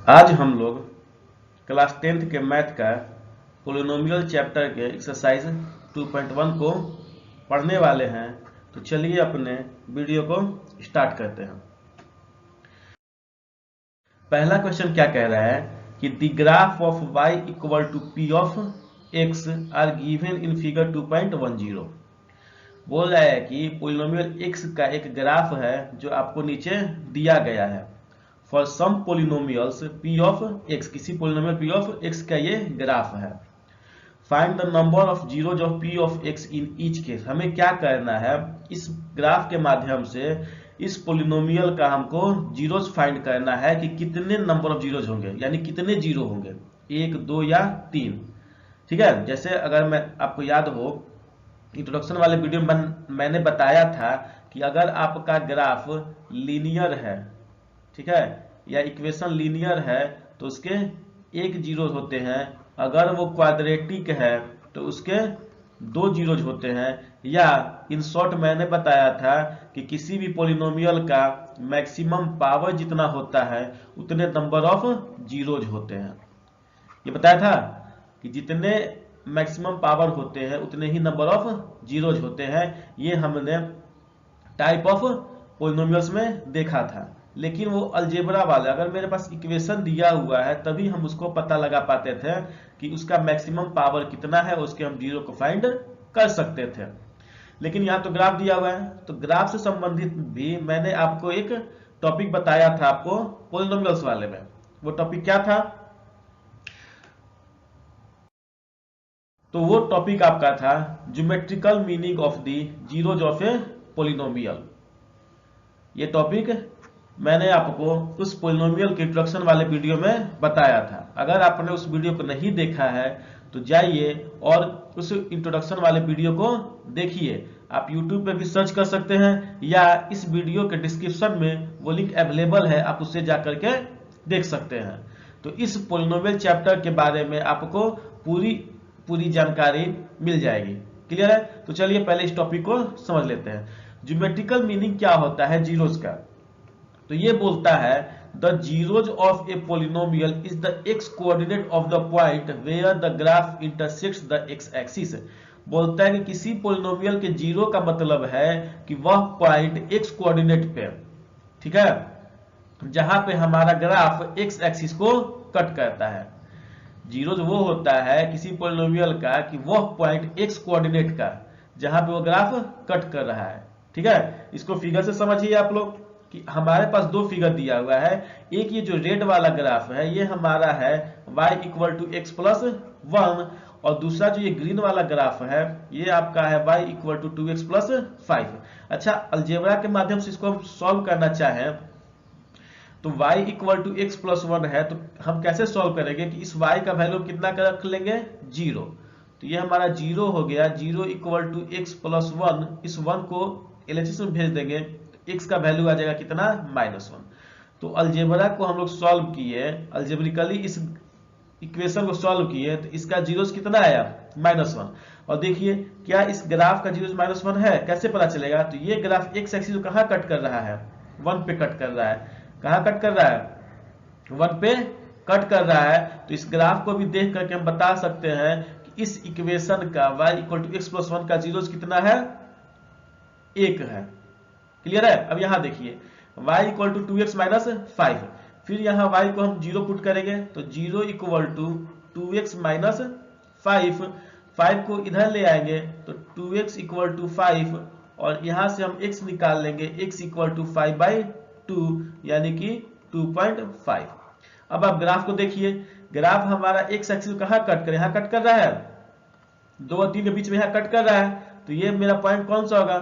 आज हम लोग क्लास 10th के मैथ का पोलिनोमियल चैप्टर के एक्सरसाइज 2.1 को पढ़ने वाले हैं। तो चलिए अपने वीडियो को स्टार्ट करते हैं। पहला क्वेश्चन क्या कह रहा है कि the graph of y equal to P of x are given in figure 2.10। बोल रहा है कि पोलिनोमियल x का एक ग्राफ है जो आपको नीचे दिया गया है। For some polynomials p of x, किसी पोलिनोमियल p ऑफ x का ये ग्राफ है। Find the number of zeros of p of x in each case. हमें क्या करना है, इस ग्राफ के माध्यम से इस पोलिनोमियल का हमको जीरोज फाइंड करना है कि कितने नंबर ऑफ जीरोज होंगे, यानी कितने जीरो होंगे, 1, 2 या 3। ठीक है, जैसे अगर मैं आपको याद हो इंट्रोडक्शन वाले वीडियो में मैंने बताया था कि अगर आपका ग्राफ लीनियर है, ठीक है, या इक्वेशन लीनियर है तो उसके एक जीरोज होते हैं। अगर वो क्वाड्रेटिक है तो उसके दो जीरोज होते हैं। या इन शॉर्ट मैंने बताया था कि किसी भी पोलिनोमियल का मैक्सिमम पावर जितना होता है उतने नंबर ऑफ जीरोज होते हैं। ये बताया था कि जितने मैक्सिमम पावर होते हैं उतने ही नंबर ऑफ जीरोज होते हैं। ये हमने टाइप ऑफ पोलिनोमियल्स में देखा था। लेकिन वो अलजेब्रा वाला, अगर मेरे पास इक्वेशन दिया हुआ है तभी हम उसको पता लगा पाते थे कि उसका मैक्सिमम पावर कितना है, उसके हम जीरो को फाइंड कर सकते थे। लेकिन यहाँ तो ग्राफ दिया हुआ है, तो ग्राफ से संबंधित भी मैंने आपको एक टॉपिक बताया था आपको पोलिनोमियल्स वाले में। वो टॉपिक क्या था? तो वो टॉपिक आपका था geometrical meaning of the zeros of a polynomial. ये टॉपिक मैंने आपको उस पोलिनोमियल के इंट्रोडक्शन वाले वीडियो में बताया था। अगर आपने उस वीडियो को नहीं देखा है तो जाइए और उस इंट्रोडक्शन वाले वीडियो को देखिए। आप YouTube पे भी सर्च कर सकते हैं या इस वीडियो के डिस्क्रिप्शन में वो लिंक अवेलेबल है, आप उससे जाकर के देख सकते हैं। तो इस पोलिनोमियल चैप्टर के बारे में आपको पूरी जानकारी मिल जाएगी। क्लियर है? तो चलिए पहले इस टॉपिक को समझ लेते हैं। ज्योमेट्रिकल मीनिंग क्या होता है जीरोज का? तो ये बोलता है the zeros of a polynomial is the X coordinate of the point where the graph intersects the X axis. बोलता है कि किसी पोलिनोमियल के जीरो का मतलब है कि वह पॉइंट एक्स कोऑर्डिनेट पे, ठीक है, जहां पे हमारा ग्राफ एक्स एक्सिस को कट करता है। जीरोज वो होता है किसी पोलिनोमियल का कि वह पॉइंट एक्स कोऑर्डिनेट का जहां पे वो ग्राफ कट कर रहा है। ठीक है, इसको फिगर से समझिए आप लोग कि हमारे पास दो फिगर दिया हुआ है। एक ये जो रेड वाला ग्राफ है ये हमारा है y equal to X plus 1, और दूसरा जो ये ग्रीन वाला ग्राफ है ये आपका है y equal to 2x plus 5। अच्छा, अलजेब्रा के माध्यम से इसको हम सॉल्व करना चाहें तो y equal to X plus 1 है, तो हम कैसे सॉल्व करेंगे कि इस y का वैल्यू कितना रख लेंगे, 0। तो ये हमारा 0 हो गया। 0 इक्वल टू एक्स प्लस 1, इस 1 को एलएचएस में भेज देंगे तो x का वैल्यू आ जाएगा कितना, -1। तो अलजेब्रा को हम लोग सॉल्व किए, अलजेब्रिकली इस इक्वेशन को सॉल्व किए तो इसका जीरोस कितना आया, -1। और देखिए क्या इस ग्राफ का जीरोस -1 है, कैसे पता चलेगा? तो ये ग्राफ एक्स एक्सिस को कहाँ कट कर रहा है, 1 पे कट कर रहा है। कहाँ कट कर रहा है, 1 पे कट कर रहा है। तो इस ग्राफ को भी देख करके हम बता सकते हैं कि इस इक्वेशन का y equal to X plus 1 का जीरोस कितना है, 1 है। क्लियर है? अब यहां देखिए y equal to 2x minus 5, फिर यहां y को हम 0 पुट करेंगे तो 0 इक्वल टू 2x माइनस 5, 5 को इधर ले आएंगे तो 2x इक्वल टू 5, और यहां से हम x निकाल लेंगे, x इक्वल टू 5/2 यानी कि 2.5। अब आप ग्राफ को देखिए, ग्राफ हमारा x एक्सिस कहां कट कर, यहां कट कर रहा है, 2 और 3 के बीच में यहां कट कर रहा है। तो ये मेरा पॉइंट कौन सा होगा,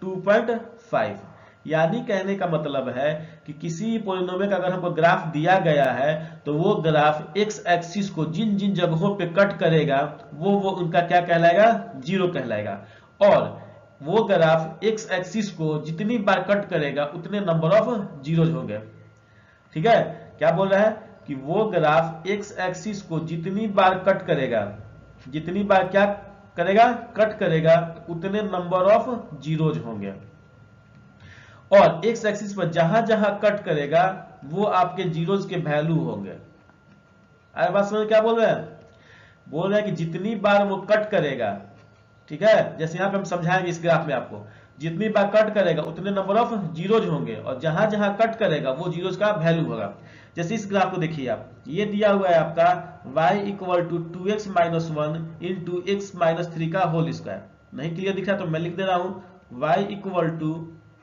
2.5। यानी कहने का मतलब है कि किसी पोलिनोमियल का अगर हमको ग्राफ दिया गया है तो वो ग्राफ एक्स एक्सिस को जिन जिन जगहों पे कट करेगा वो उनका क्या कहलाएगा, जीरो कहलाएगा। और वो ग्राफ एक्स एक्सिस को जितनी बार कट करेगा उतने नंबर ऑफ जीरोज होंगे। ठीक है, क्या बोल रहा है कि वो ग्राफ एक्स एक्सिस को जितनी बार कट करेगा, जितनी बार क्या करेगा, कट करेगा, उतने नंबर ऑफ जीरोज होंगे। और एक्स एक्सिस पर जहां जहां कट करेगा वो आपके जीरोज के वैल्यू होंगे। अरे बात समझ क्या बोल रहे हैं? बोल रहे हैं कि जितनी बार वो कट करेगा, ठीक है, जैसे यहाँ पे हम समझाएंगे इस ग्राफ में आपको, जितनी बार कट करेगा उतने नंबर ऑफ जीरोज होंगे और जहां जहां कट करेगा वो जीरोज का वैल्यू होगा। जैसे इस ग्राफ को देखिए आप, ये दिया हुआ है आपका y equal to 2x minus 1 into X minus 3 का होल स्क्वायर। नहीं क्लियर दिख रहा तो मैं लिख दे रहा हूं y equal to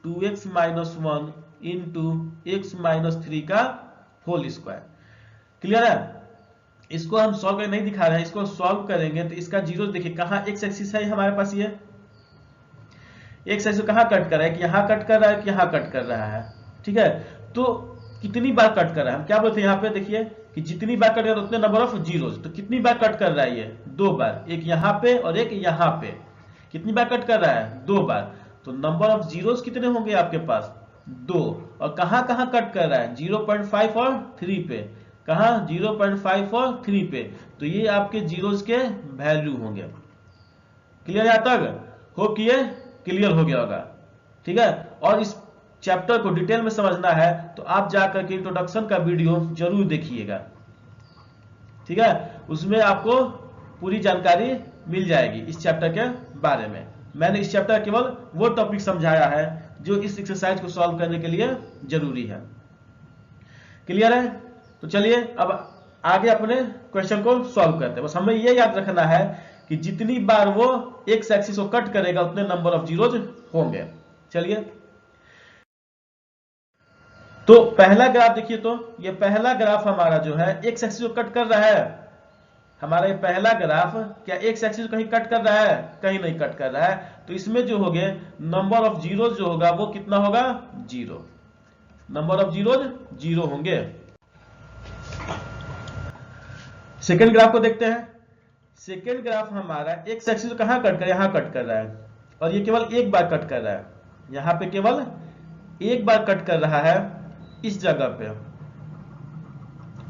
2x minus 1 into X minus 3 का होल स्क्वायर। क्लियर है? इसको हम सॉल्व करके नहीं दिखा रहे हैं, इसको सॉल्व करेंगे तो इसका जीरो देखिए कहां एक्स एक्सिस है हमारे पास, ये एक्स एक्सिस कहां कट कर रहा है, कि यहां कट कर रहा है कि यहां कट कर रहा है, ठीक है। तो कितनी बार कट कर रहा है, हम क्या बोलते हैं यहाँ पे देखिए कि जितनी बार कट कर रहा है उतने नंबर ऑफ जीरोज। तो कितनी बार कट कर रहा है, ये 2 बार, एक यहाँ पे और एक यहाँ पे। कितनी बार कट कर रहा है, 2 बार। तो नंबर ऑफ जीरोज कितने होंगे आपके पास, 2। और कहां कहां कट कर रहा है, 0.5 और 3 पे। कहां, 0.5 और 3 पे। तो ये आपके जीरोज के वैल्यू होंगे। क्लियर है? तक होप कि ये क्लियर हो गया होगा, ठीक है। और इस चैप्टर को डिटेल में समझना है तो आप जाकर के इंट्रोडक्शन का वीडियो जरूर देखिएगा, ठीक है। उसमें आपको पूरी जानकारी मिल जाएगी इस चैप्टर के बारे में। मैंने इस चैप्टर केवल वो टॉपिक समझाया है जो इस एक्सरसाइज को सॉल्व करने के लिए जरूरी है। क्लियर है? तो चलिए अब आगे अपने क्वेश्चन को सॉल्व करते हैं। बस हमें ये याद रखना है कि जितनी बार वो एक्स एक्सिस को कट करेगा उतने नंबर ऑफ जीरोज होंगे। चलिए, तो पहला ग्राफ देखिए, तो ये पहला ग्राफ हमारा जो है एक्स एक्सिस को कट कर रहा है। हमारा ये पहला ग्राफ क्या एक्स एक्सिस को कहीं कट कर रहा है, कहीं नहीं कट कर रहा है। तो इसमें जो होंगे नंबर ऑफ जीरोज जो होगा वो कितना होगा, 0। नंबर ऑफ जीरोज 0 होंगे। सेकेंड ग्राफ को देखते हैं। सेकेंड ग्राफ हमारा एक्स एक्सिस कहां कट कर, यहां कट कर रहा है और ये केवल एक बार कट कर रहा है। यहां पे केवल एक बार कट कर रहा है इस जगह पे,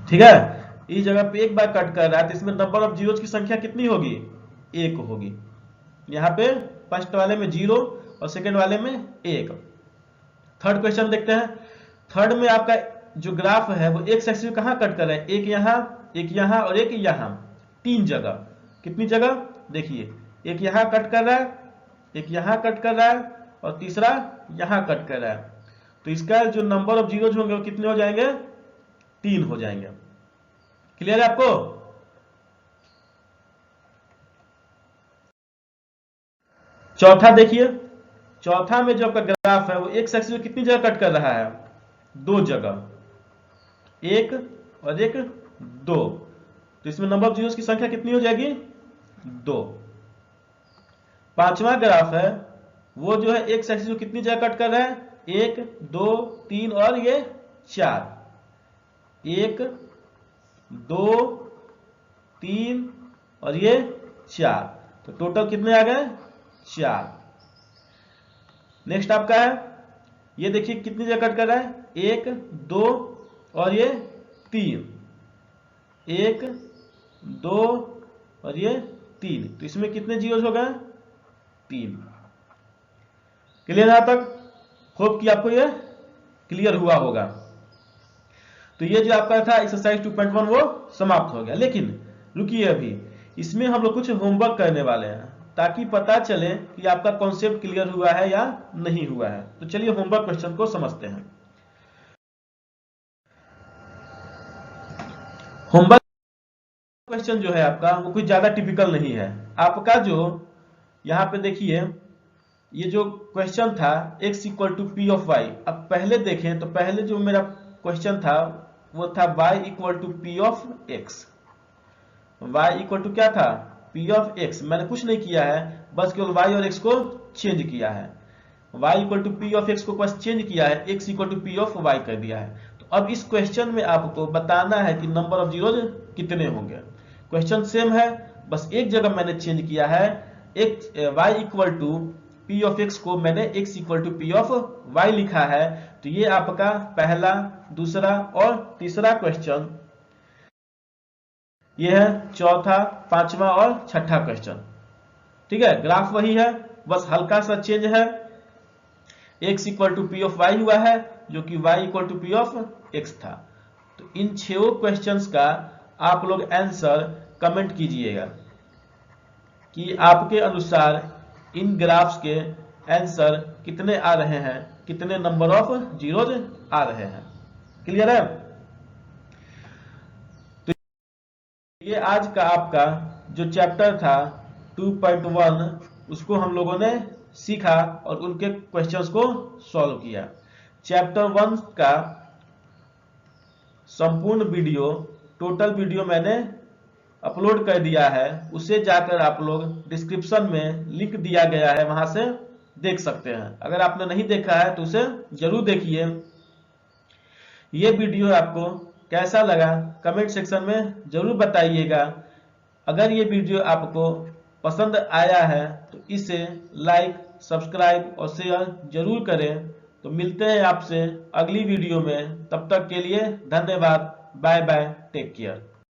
ठीक है। इस जगह पे एक बार कट कर रहा है तो इसमें नंबर ऑफ जीरोज की संख्या कितनी होगी, 1 होगी। यहां पे फर्स्ट वाले में 0 और सेकेंड वाले में 1। थर्ड क्वेश्चन देखते हैं। थर्ड में आपका जो ग्राफ है वो एक्स एक्सिस कहां कट कर रहा है, एक यहां और एक यहां, 3 जगह। कितनी जगह देखिए, एक यहां कट कर रहा है, एक यहां कट कर रहा है और तीसरा यहां कट कर रहा है। तो इसका जो नंबर ऑफ जीरोज होंगे वो कितने हो जाएंगे, 3 हो जाएंगे। क्लियर है आपको? चौथा देखिए, चौथा में जो आपका ग्राफ है वो एक्स एक्सिस में कितनी जगह कट कर रहा है, 2 जगह, 1 और 1, 2। तो इसमें नंबर ऑफ जीरोज की संख्या कितनी हो जाएगी, 2। पांचवा ग्राफ है वो जो है एक्स एक्सिस को कितनी जगह कट कर रहा है, 1, 2, 3 और ये 4। 1, 2, 3 और ये 4। तो टोटल कितने आ गए, 4। नेक्स्ट आपका है, ये देखिए कितनी जगह कट कर रहा है, 1, 2 और ये 3। 1, 2 और ये 3। तो इसमें कितने जीरोज हो गए, 3। क्लियर यहां तक? होप कि आपको ये क्लियर हुआ होगा। तो ये जो आपका था एक्सरसाइज 2.1 वो समाप्त हो गया। लेकिन रुकिए, अभी इसमें हम लोग कुछ होमवर्क करने वाले हैं ताकि पता चले कि आपका कॉन्सेप्ट क्लियर हुआ है या नहीं हुआ है। तो चलिए होमवर्क क्वेश्चन को समझते हैं। होमवर्क क्वेश्चन जो है आपका वो कुछ ज्यादा टिपिकल नहीं है। आपका जो यहां पे देखिए, ये जो क्वेश्चन था x equal to P of Y. अब पहले देखें तो पहले जो मेरा क्वेश्चन था वो था y equal to P of X. y equal to क्या था, p ऑफ x। मैंने कुछ नहीं किया है, बस केवल y और x को चेंज किया है। y equal to P of x को बस चेंज किया है, x equal to P of y कर दिया है। तो अब इस क्वेश्चन में आपको बताना है कि नंबर ऑफ जीरोज कितने होंगे। क्वेश्चन सेम है, बस एक जगह मैंने चेंज किया है, y equal to p of x को मैंने x equal to p of y लिखा है। तो ये आपका पहला, दूसरा और तीसरा क्वेश्चन, ये है चौथा, पांचवा और छठा क्वेश्चन। ठीक है, ग्राफ वही है, बस हल्का सा चेंज है। x equal to p of y हुआ है जो कि y equal to P of x था। तो इन 6 क्वेश्चंस का आप लोग आंसर कमेंट कीजिएगा कि आपके अनुसार इन ग्राफ्स के आंसर कितने आ रहे हैं, कितने नंबर ऑफ जीरोज आ रहे हैं। क्लियर है? तो ये आज का आपका जो चैप्टर था 2.1 उसको हम लोगों ने सीखा और उनके क्वेश्चंस को सॉल्व किया। चैप्टर 1 का संपूर्ण वीडियो, टोटल वीडियो मैंने अपलोड कर दिया है, उसे जाकर आप लोग डिस्क्रिप्शन में लिंक दिया गया है, वहां से देख सकते हैं। अगर आपने नहीं देखा है तो उसे जरूर देखिए। ये वीडियो आपको कैसा लगा कमेंट सेक्शन में जरूर बताइएगा। अगर ये वीडियो आपको पसंद आया है तो इसे लाइक, सब्सक्राइब और शेयर जरूर करें। तो मिलते हैं आपसे अगली वीडियो में, तब तक के लिए धन्यवाद। Bye bye, take care.